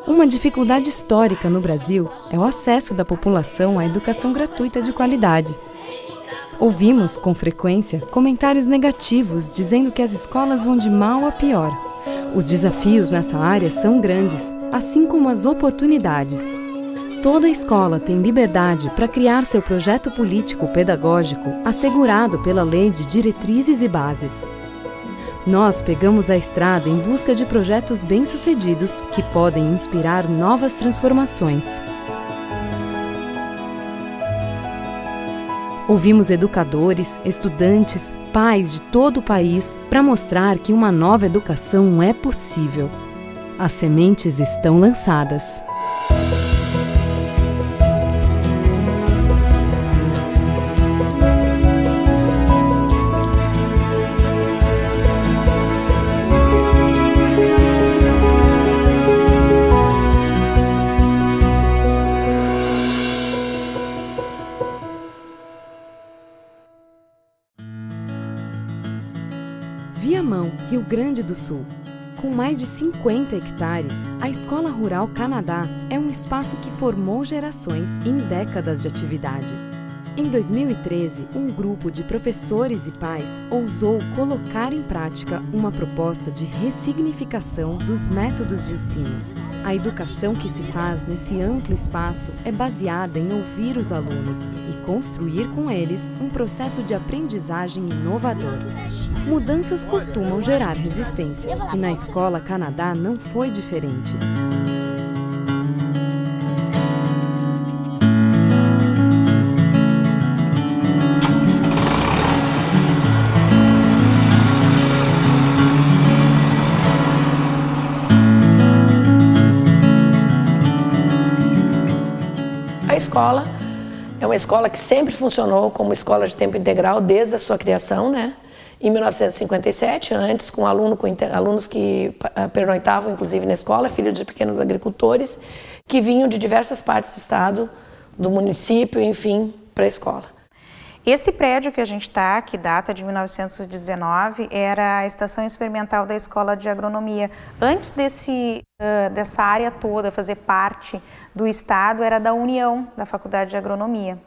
Uma dificuldade histórica no Brasil é o acesso da população à educação gratuita de qualidade. Ouvimos, com frequência, comentários negativos dizendo que as escolas vão de mal a pior. Os desafios nessa área são grandes, assim como as oportunidades. Toda escola tem liberdade para criar seu projeto político-pedagógico assegurado pela Lei de Diretrizes e Bases. Nós pegamos a estrada em busca de projetos bem-sucedidos que podem inspirar novas transformações. Ouvimos educadores, estudantes, pais de todo o país para mostrar que uma nova educação é possível. As sementes estão lançadas. Viamão, Rio Grande do Sul. Com mais de 50 hectares, a Escola Rural Canadá é um espaço que formou gerações em décadas de atividade. Em 2013, um grupo de professores e pais ousou colocar em prática uma proposta de ressignificação dos métodos de ensino. A educação que se faz nesse amplo espaço é baseada em ouvir os alunos e construir com eles um processo de aprendizagem inovador. Mudanças costumam gerar resistência, e na Escola Canadá não foi diferente. A escola é uma escola que sempre funcionou como escola de tempo integral desde a sua criação, né? Em 1957, antes, com alunos que pernoitavam, inclusive, na escola, filhos de pequenos agricultores, que vinham de diversas partes do estado, do município, enfim, para a escola. Esse prédio que a gente está, que data de 1919, era a estação experimental da Escola de Agronomia. Antes dessa área toda fazer parte do estado, era da União, da Faculdade de Agronomia.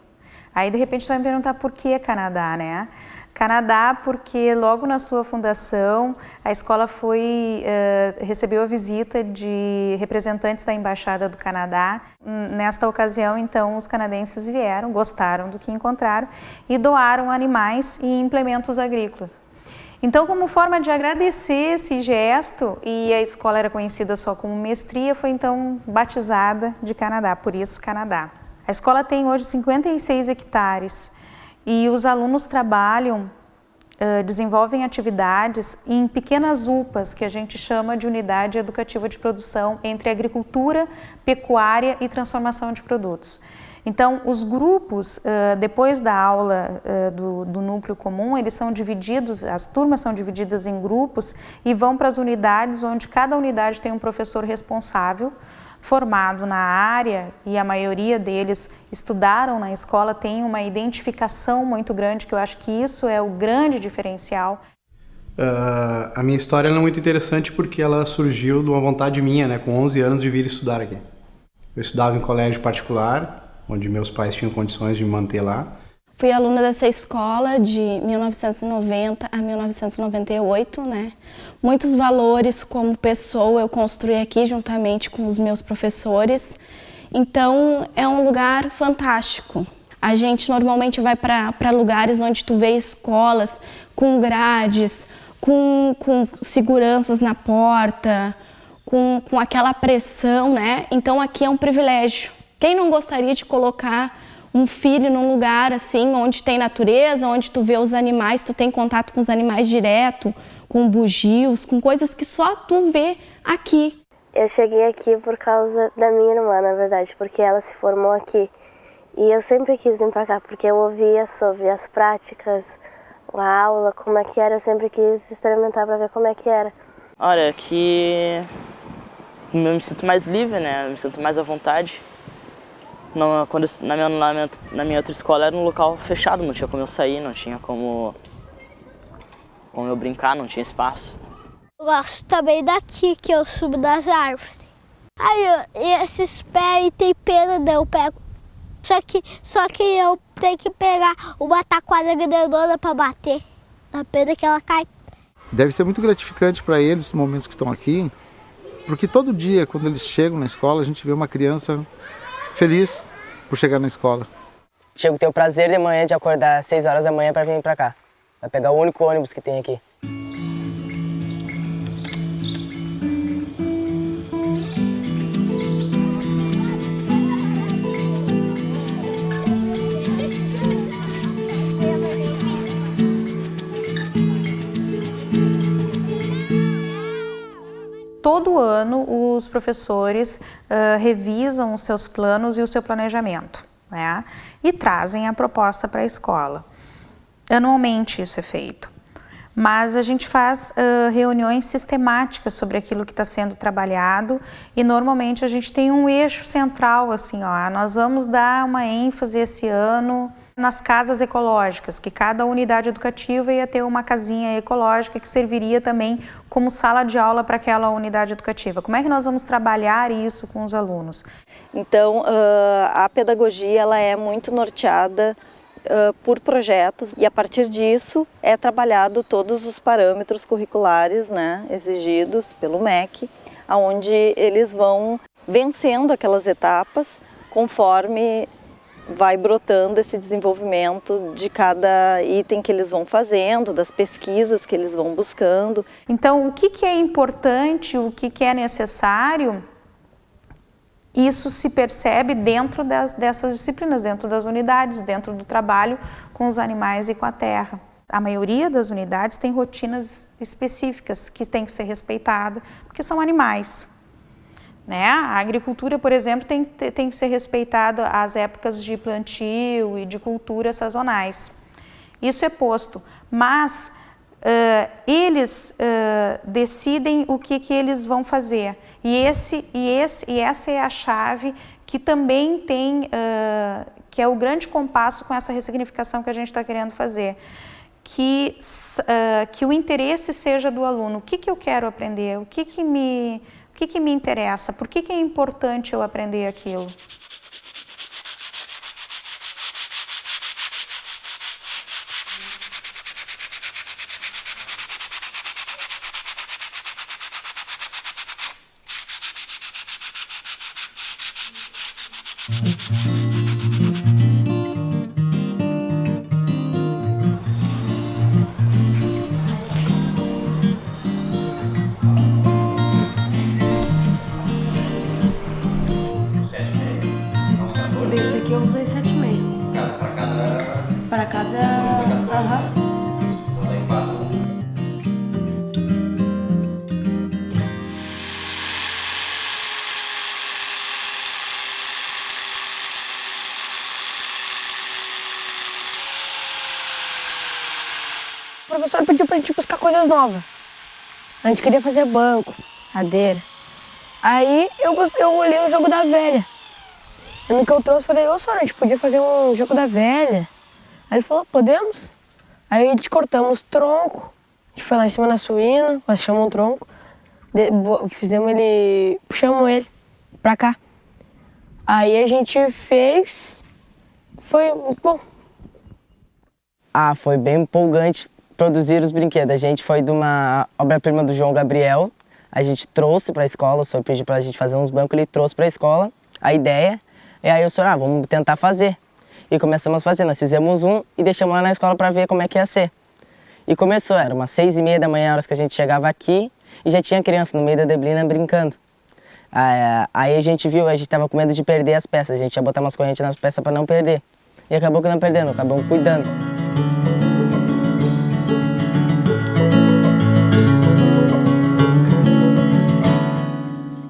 Aí, de repente, tu vai me perguntar por que Canadá, né? Canadá, porque logo na sua fundação, a escola recebeu a visita de representantes da Embaixada do Canadá. Nesta ocasião, então, os canadenses vieram, gostaram do que encontraram e doaram animais e implementos agrícolas. Então, como forma de agradecer esse gesto, e a escola era conhecida só como Mestria, foi então batizada de Canadá, por isso Canadá. A escola tem hoje 56 hectares. E os alunos trabalham, desenvolvem atividades em pequenas UPAs, que a gente chama de Unidade Educativa de Produção, entre agricultura, pecuária e transformação de produtos. Então, os grupos, depois da aula do núcleo comum, eles são divididos, as turmas são divididas em grupos e vão para as unidades, onde cada unidade tem um professor responsável, formado na área, e a maioria deles estudaram na escola, tem uma identificação muito grande, que eu acho que isso é o grande diferencial. A minha história é muito interessante porque ela surgiu de uma vontade minha, né, com 11 anos, de vir estudar aqui. Eu estudava em colégio particular, onde meus pais tinham condições de me manter lá. Fui aluna dessa escola de 1990 a 1998, né? Muitos valores como pessoa eu construí aqui juntamente com os meus professores. Então, é um lugar fantástico. A gente normalmente vai para lugares onde tu vê escolas com grades, com seguranças na porta, com aquela pressão, né? Então, aqui é um privilégio. Quem não gostaria de colocar um filho num lugar assim, onde tem natureza, onde tu vê os animais, tu tem contato com os animais direto, com bugios, com coisas que só tu vê aqui. Eu cheguei aqui por causa da minha irmã, na verdade, porque ela se formou aqui. E eu sempre quis vir pra cá, porque eu ouvia sobre as práticas, a aula, como é que era, eu sempre quis experimentar pra ver como é que era. Olha, aqui eu me sinto mais livre, né? Eu me sinto mais à vontade. Não, na minha outra escola era um local fechado, não tinha como eu sair, não tinha como eu brincar, não tinha espaço. Eu gosto também daqui, que eu subo das árvores. Aí esses pés aí tem pena, né? Eu pego. Só que eu tenho que pegar uma taquara grandona para bater. Na pena que ela cai. Deve ser muito gratificante para eles esses momentos que estão aqui, porque todo dia, quando eles chegam na escola, a gente vê uma criança feliz por chegar na escola. Chego a ter o prazer de manhã de acordar às 6 horas da manhã para vir para cá. Vai pegar o único ônibus que tem aqui. Todo ano os professores revisam os seus planos e o seu planejamento, né? E trazem a proposta para a escola. Anualmente isso é feito, mas a gente faz reuniões sistemáticas sobre aquilo que está sendo trabalhado e normalmente a gente tem um eixo central, assim, ó, nós vamos dar uma ênfase esse ano nas casas ecológicas, que cada unidade educativa ia ter uma casinha ecológica que serviria também como sala de aula para aquela unidade educativa. Como é que nós vamos trabalhar isso com os alunos? Então, a pedagogia ela é muito norteada por projetos e a partir disso é trabalhado todos os parâmetros curriculares, né, exigidos pelo MEC, onde eles vão vencendo aquelas etapas conforme vai brotando esse desenvolvimento de cada item que eles vão fazendo, das pesquisas que eles vão buscando. Então, o que é importante, o que é necessário, isso se percebe dentro dessas disciplinas, dentro das unidades, dentro do trabalho com os animais e com a terra. A maioria das unidades tem rotinas específicas que têm que ser respeitadas, porque são animais. Né? A agricultura, por exemplo, tem que ser respeitada as épocas de plantio e de cultura sazonais. Isso é posto, mas eles decidem o que eles vão fazer. E essa é a chave que também tem, que é o grande compasso com essa ressignificação que a gente está querendo fazer. Que o interesse seja do aluno. O que eu quero aprender? O que me interessa? Por que é importante eu aprender aquilo? Esse aqui eu usei 7,5. Para cada... Aham. O professor pediu pra gente buscar coisas novas. A gente queria fazer banco, cadeira. Aí eu olhei o jogo da velha. No que eu trouxe, falei, ô senhora, a gente podia fazer um jogo da velha. Aí ele falou, podemos? Aí a gente cortamos tronco, a gente foi lá em cima na suína, achamos um tronco, puxamos ele pra cá. Aí a gente fez, foi muito bom. Ah, foi bem empolgante produzir os brinquedos. A gente foi de uma obra-prima do João Gabriel, a gente trouxe para a escola, o senhor pediu para a gente fazer uns bancos, ele trouxe para a escola a ideia, e aí o senhor, vamos tentar fazer. E começamos a fazer, nós fizemos um e deixamos lá na escola para ver como é que ia ser. E começou, era umas 6h30 da manhã, horas que a gente chegava aqui, e já tinha criança no meio da neblina brincando. Aí a gente viu, a gente estava com medo de perder as peças, a gente ia botar umas correntes nas peças para não perder. E acabou que não perdendo, acabamos cuidando.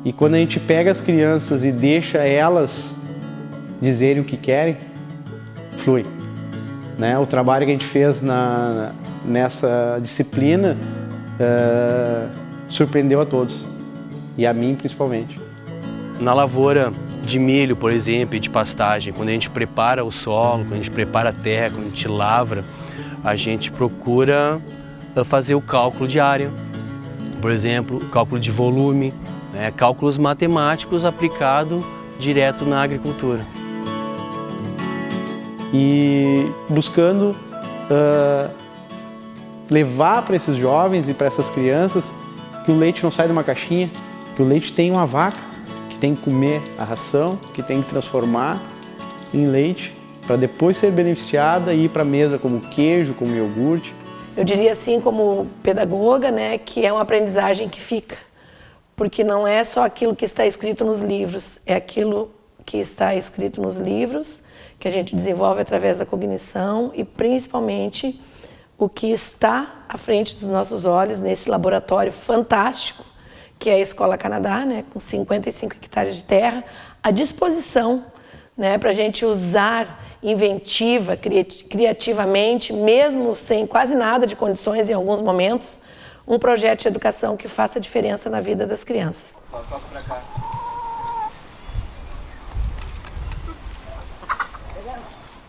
E quando a gente pega as crianças e deixa elas dizerem o que querem, flui. Né? O trabalho que a gente fez nessa disciplina surpreendeu a todos, e a mim principalmente. Na lavoura de milho, por exemplo, e de pastagem, quando a gente prepara o solo, quando a gente prepara a terra, quando a gente lavra, a gente procura fazer o cálculo de área, por exemplo, o cálculo de volume, cálculos matemáticos aplicados direto na agricultura. E buscando levar para esses jovens e para essas crianças que o leite não sai de uma caixinha, que o leite tem uma vaca, que tem que comer a ração, que tem que transformar em leite para depois ser beneficiada e ir para a mesa como queijo, como iogurte. Eu diria assim, como pedagoga, né, que é uma aprendizagem que fica, porque não é só aquilo que está escrito nos livros, é aquilo que está escrito nos livros que a gente desenvolve através da cognição e principalmente o que está à frente dos nossos olhos nesse laboratório fantástico que é a Escola Canadá, né, com 55 hectares de terra à disposição, né, para a gente usar inventiva, criativamente, mesmo sem quase nada de condições em alguns momentos, um projeto de educação que faça diferença na vida das crianças.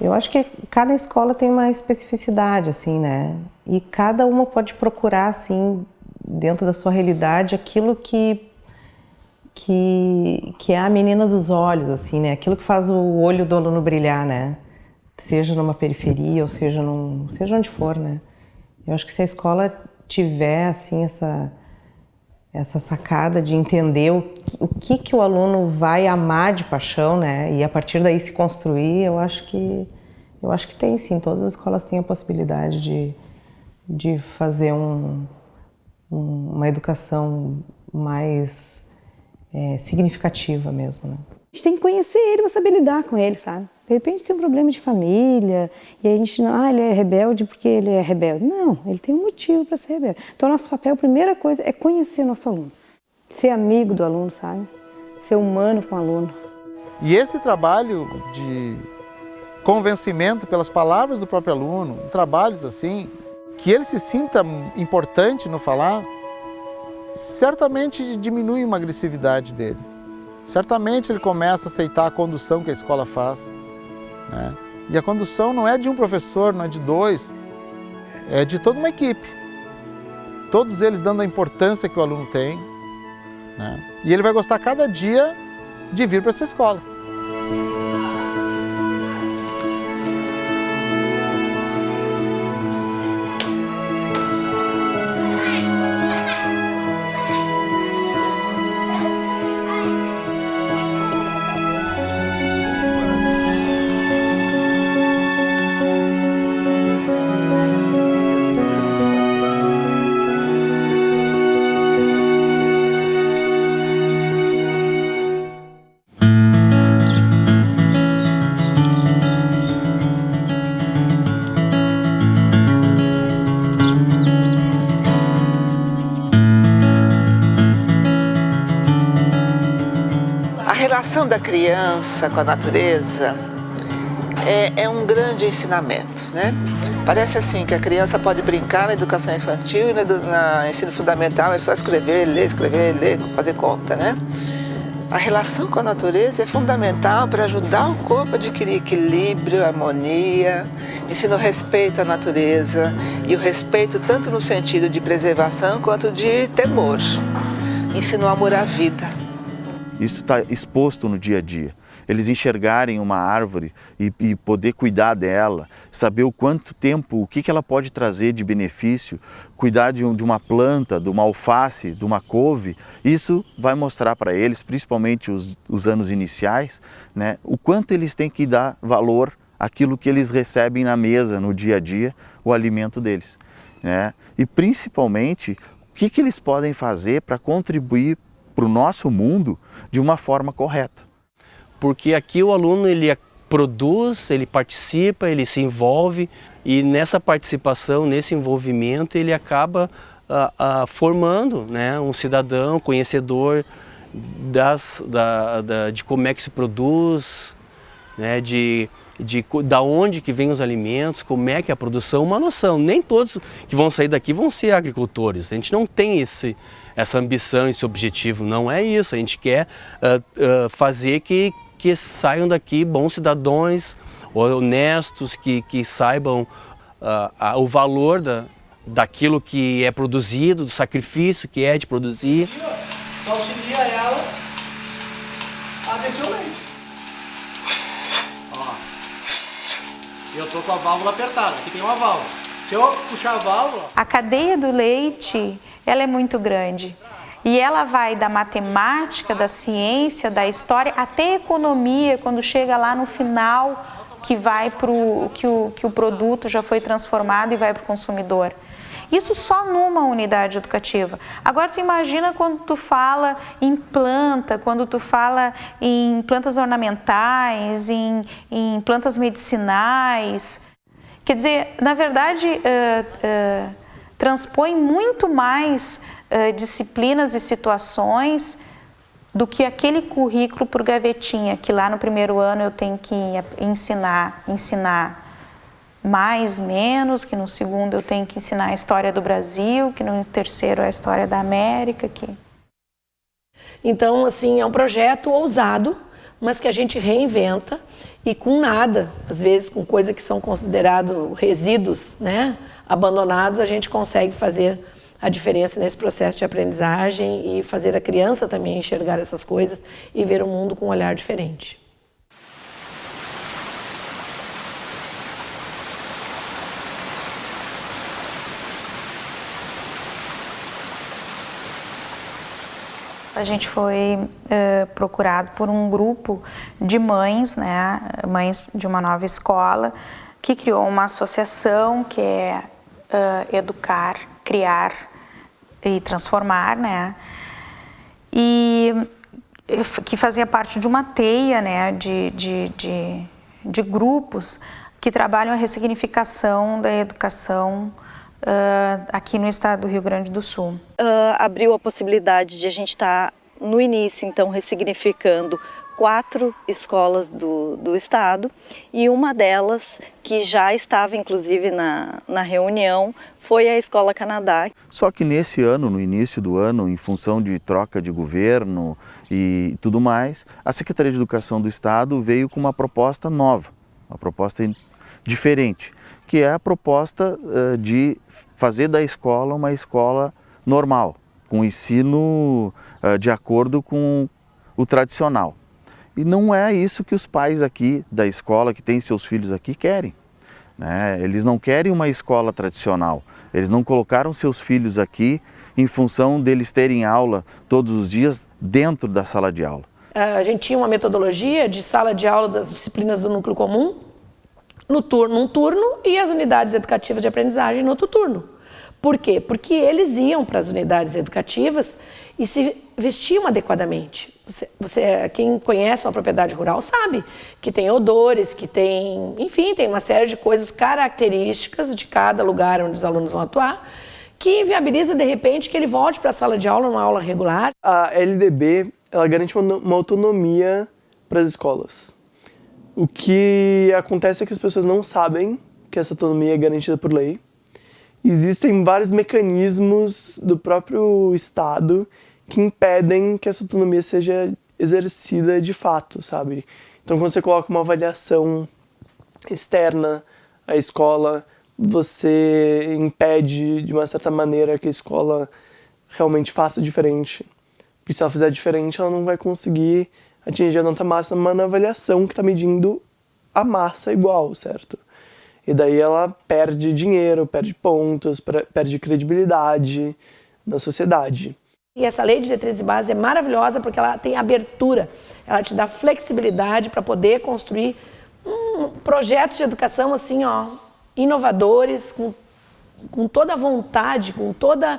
Eu acho que cada escola tem uma especificidade, assim, né? E cada uma pode procurar, assim, dentro da sua realidade, aquilo que é a menina dos olhos, assim, né? Aquilo que faz o olho do aluno brilhar, né? Seja numa periferia ou seja onde for, né? Eu acho que se a escola tiver, assim, essa sacada de entender o que o aluno vai amar de paixão, né? E a partir daí se construir, eu acho que tem, sim. Todas as escolas têm a possibilidade de fazer uma educação mais significativa mesmo, né? A gente tem que conhecer ele para saber lidar com ele, sabe? De repente tem um problema de família e a gente não, ele é rebelde porque ele é rebelde. Não, ele tem um motivo para ser rebelde. Então nosso papel, a primeira coisa, é conhecer nosso aluno. Ser amigo do aluno, sabe? Ser humano com o aluno. E esse trabalho de convencimento pelas palavras do próprio aluno, trabalhos assim, que ele se sinta importante no falar, certamente diminui uma agressividade dele. Certamente ele começa a aceitar a condução que a escola faz, né? E a condução não é de um professor, não é de dois, é de toda uma equipe. Todos eles dando a importância que o aluno tem, né? E ele vai gostar cada dia de vir para essa escola. A relação da criança com a natureza é um grande ensinamento, né? Parece assim que a criança pode brincar na educação infantil e no ensino fundamental é só escrever, ler, fazer conta, né? A relação com a natureza é fundamental para ajudar o corpo a adquirir equilíbrio, harmonia, ensina o respeito à natureza e o respeito tanto no sentido de preservação quanto de temor. Ensina o amor à vida. Isso está exposto no dia a dia. Eles enxergarem uma árvore e poder cuidar dela, saber o quanto tempo, o que ela pode trazer de benefício, cuidar de uma planta, de uma alface, de uma couve, isso vai mostrar para eles, principalmente os anos iniciais, né, o quanto eles têm que dar valor àquilo que eles recebem na mesa, no dia a dia, o alimento deles, né? E principalmente, o que eles podem fazer para contribuir para o nosso mundo de uma forma correta. Porque aqui o aluno ele produz, ele participa, ele se envolve e nessa participação, nesse envolvimento, ele acaba formando, né, um cidadão conhecedor de como é que se produz, né, da onde que vêm os alimentos, como é que é a produção, uma noção. Nem todos que vão sair daqui vão ser agricultores, a gente não tem essa ambição, esse objetivo, não é isso, a gente quer fazer que saiam daqui bons cidadãos, honestos, que saibam o valor daquilo que é produzido, do sacrifício que é de produzir. Auxilia ela descer o leite. Ó. Eu tô com a válvula apertada, aqui tem uma válvula. Se eu puxar a válvula... A cadeia do leite, ela é muito grande. E ela vai da matemática, da ciência, da história, até economia, quando chega lá no final, que vai que o produto já foi transformado e vai para o consumidor. Isso só numa unidade educativa. Agora tu imagina quando tu fala em planta, quando tu fala em plantas ornamentais, em plantas medicinais. Quer dizer, na verdade, transpõe muito mais disciplinas e situações do que aquele currículo por gavetinha, que lá no primeiro ano eu tenho que ensinar mais, menos, que no segundo eu tenho que ensinar a história do Brasil, que no terceiro é a história da América. Então, assim, é um projeto ousado, mas que a gente reinventa e com nada, às vezes com coisas que são considerados resíduos, né, abandonados, a gente consegue fazer a diferença nesse processo de aprendizagem e fazer a criança também enxergar essas coisas e ver o mundo com um olhar diferente. A gente foi procurado por um grupo de mães, né, mães de uma nova escola, que criou uma associação que é Educar, Criar e Transformar, né, e que fazia parte de uma teia, né, de grupos que trabalham a ressignificação da educação aqui no estado do Rio Grande do Sul. Abriu a possibilidade de a gente estar no início, então, ressignificando 4 escolas do estado, e uma delas, que já estava inclusive na reunião, foi a Escola Canadá. Só que nesse ano, no início do ano, em função de troca de governo e tudo mais, a Secretaria de Educação do Estado veio com uma proposta nova, uma proposta diferente, que é a proposta de fazer da escola uma escola normal, com ensino de acordo com o tradicional. E não é isso que os pais aqui da escola, que têm seus filhos aqui, querem, né? Eles não querem uma escola tradicional, eles não colocaram seus filhos aqui em função deles terem aula todos os dias dentro da sala de aula. A gente tinha uma metodologia de sala de aula das disciplinas do núcleo comum, num turno, e as unidades educativas de aprendizagem no outro turno. Por quê? Porque eles iam para as unidades educativas e se vestiam adequadamente. Quem conhece uma propriedade rural sabe que tem odores, que tem, enfim, tem uma série de coisas características de cada lugar onde os alunos vão atuar, que viabiliza, de repente, que ele volte para a sala de aula, uma aula regular. A LDB, ela garante uma autonomia para as escolas. O que acontece é que as pessoas não sabem que essa autonomia é garantida por lei. Existem vários mecanismos do próprio Estado que impedem que essa autonomia seja exercida de fato, sabe? Então, quando você coloca uma avaliação externa à escola, você impede, de uma certa maneira, que a escola realmente faça diferente. Porque se ela fizer diferente, ela não vai conseguir atingir a nota máxima na avaliação que está medindo a massa igual, certo? E daí ela perde dinheiro, perde pontos, perde credibilidade na sociedade. E essa lei de diretrizes e bases é maravilhosa porque ela tem abertura, ela te dá flexibilidade para poder construir projetos de educação assim, ó, inovadores, com toda a vontade, com todas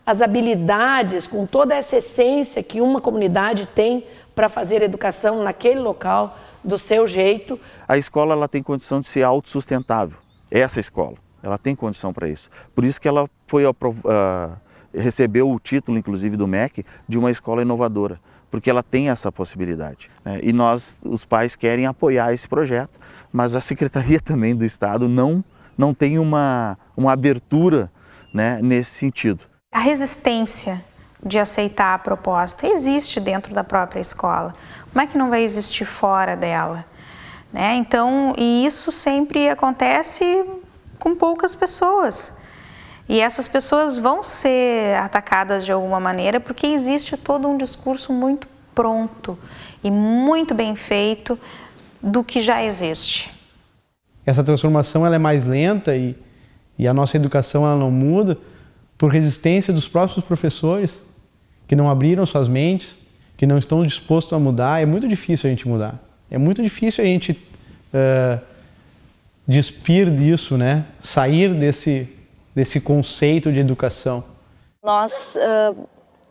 as habilidades, com toda essa essência que uma comunidade tem para fazer educação naquele local, do seu jeito. A escola ela tem condição de ser autossustentável. Essa escola, ela tem condição para isso. Por isso que ela foi recebeu o título, inclusive, do MEC, de uma escola inovadora, porque ela tem essa possibilidade, né? E nós, os pais, querem apoiar esse projeto, mas a Secretaria também do Estado não tem uma abertura, né, nesse sentido. A resistência de aceitar a proposta existe dentro da própria escola. Como é que não vai existir fora dela? Né? Então, e isso sempre acontece com poucas pessoas. E essas pessoas vão ser atacadas de alguma maneira porque existe todo um discurso muito pronto e muito bem feito do que já existe. Essa transformação ela é mais lenta e a nossa educação ela não muda por resistência dos próprios professores que não abriram suas mentes, que não estão dispostos a mudar. É muito difícil a gente mudar. É muito difícil a gente despir disso, né? Sair desse conceito de educação. Nós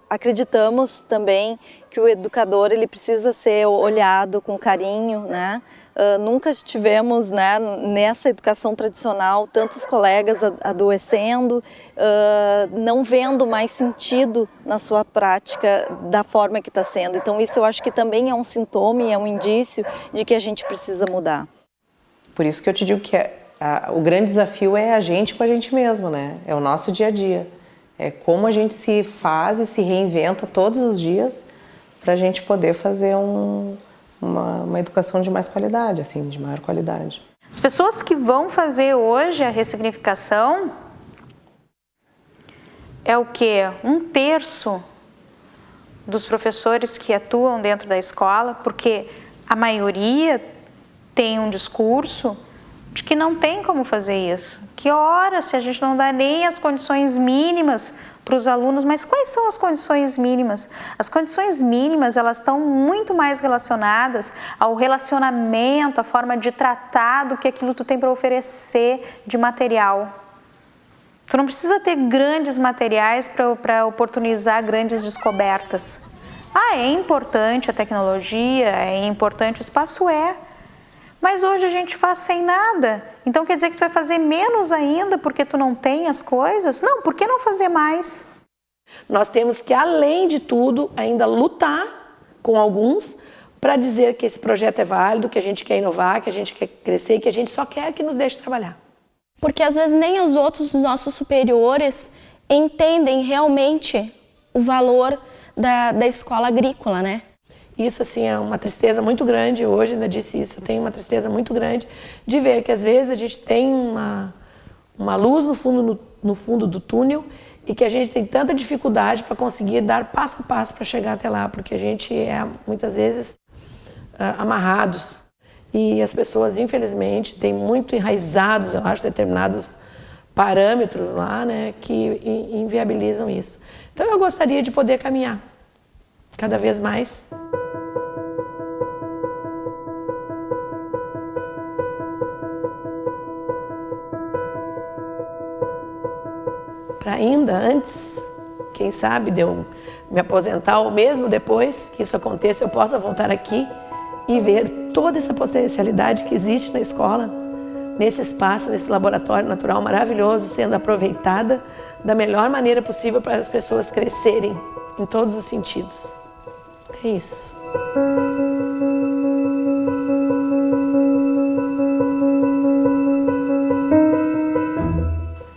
acreditamos também que o educador ele precisa ser olhado com carinho, né? Nunca tivemos, né, nessa educação tradicional tantos colegas adoecendo, não vendo mais sentido na sua prática da forma que está sendo. Então isso eu acho que também é um sintoma e é um indício de que a gente precisa mudar. Por isso que eu te digo que o grande desafio é a gente com a gente mesmo, né? É o nosso dia a dia. É como a gente se faz e se reinventa todos os dias para a gente poder fazer uma educação de mais qualidade, assim, de maior qualidade. As pessoas que vão fazer hoje a ressignificação é o quê? 1/3 dos professores que atuam dentro da escola, porque a maioria tem um discurso de que não tem como fazer isso. Que ora, se a gente não dá nem as condições mínimas para os alunos, mas quais são as condições mínimas? As condições mínimas, elas estão muito mais relacionadas ao relacionamento, à forma de tratar do que aquilo que tu tem para oferecer de material. Tu não precisa ter grandes materiais para oportunizar grandes descobertas. É importante a tecnologia, é importante o espaço, mas hoje a gente faz sem nada. Então quer dizer que tu vai fazer menos ainda porque tu não tem as coisas? Não, por que não fazer mais? Nós temos que, além de tudo, ainda lutar com alguns para dizer que esse projeto é válido, que a gente quer inovar, que a gente quer crescer, que a gente só quer que nos deixe trabalhar. Porque às vezes nem os outros nossos superiores entendem realmente o valor da escola agrícola, né? Isso, assim, é uma tristeza muito grande. Hoje, ainda disse isso, eu tenho uma tristeza muito grande de ver que, às vezes, a gente tem uma luz no fundo do túnel e que a gente tem tanta dificuldade para conseguir dar passo a passo para chegar até lá, porque a gente é, muitas vezes, amarrados. E as pessoas, infelizmente, têm muito enraizados, eu acho, determinados parâmetros lá, né, que inviabilizam isso. Então, eu gostaria de poder caminhar cada vez mais. Para ainda antes, quem sabe, de eu me aposentar ou mesmo depois que isso aconteça, eu possa voltar aqui e ver toda essa potencialidade que existe na escola, nesse espaço, nesse laboratório natural maravilhoso, sendo aproveitada da melhor maneira possível para as pessoas crescerem em todos os sentidos. É isso.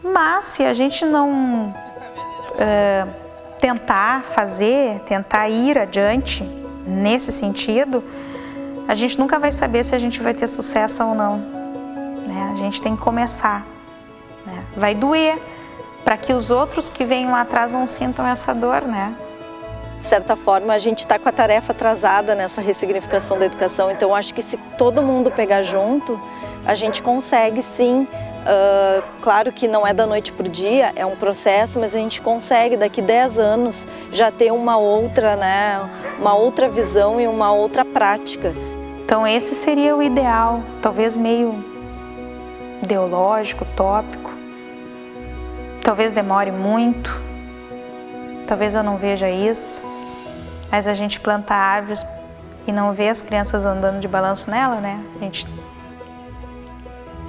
Mas se a gente não tentar ir adiante nesse sentido, a gente nunca vai saber se a gente vai ter sucesso ou não, né? A gente tem que começar, né? Vai doer, para que os outros que vêm lá atrás não sintam essa dor, né? De certa forma, a gente está com a tarefa atrasada nessa ressignificação da educação, então acho que se todo mundo pegar junto, a gente consegue sim. Claro que não é da noite para o dia, é um processo, mas a gente consegue daqui 10 anos já ter uma outra, né, uma outra visão e uma outra prática. Então esse seria o ideal, talvez meio ideológico, utópico, talvez demore muito, talvez eu não veja isso, mas a gente planta árvores e não vê as crianças andando de balanço nela, né?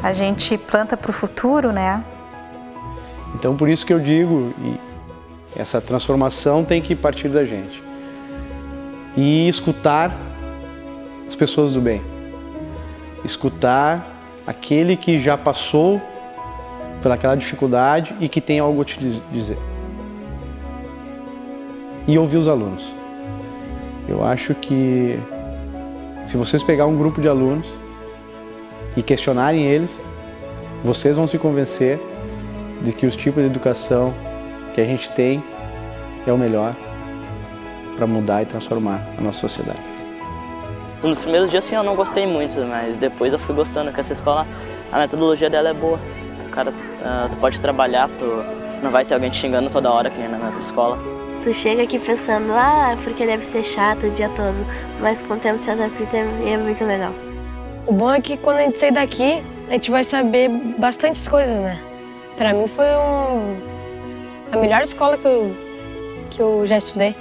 A gente planta para o futuro, né? Então, por isso que eu digo, essa transformação tem que partir da gente. E escutar as pessoas do bem. Escutar aquele que já passou pelaquela dificuldade e que tem algo a te dizer. E ouvir os alunos. Eu acho que se vocês pegar um grupo de alunos e questionarem eles, vocês vão se convencer de que os tipos de educação que a gente tem é o melhor para mudar e transformar a nossa sociedade. Nos primeiros dias, assim, eu não gostei muito, mas depois eu fui gostando, que essa escola, a metodologia dela é boa. Tu pode trabalhar, tu não vai ter alguém te xingando toda hora, que nem na minha outra escola. Tu chega aqui pensando, porque deve ser chato o dia todo, mas com o tempo te adapta e é muito legal. O bom é que quando a gente sair daqui, a gente vai saber bastantes coisas, né? Pra mim foi a melhor escola que eu já estudei.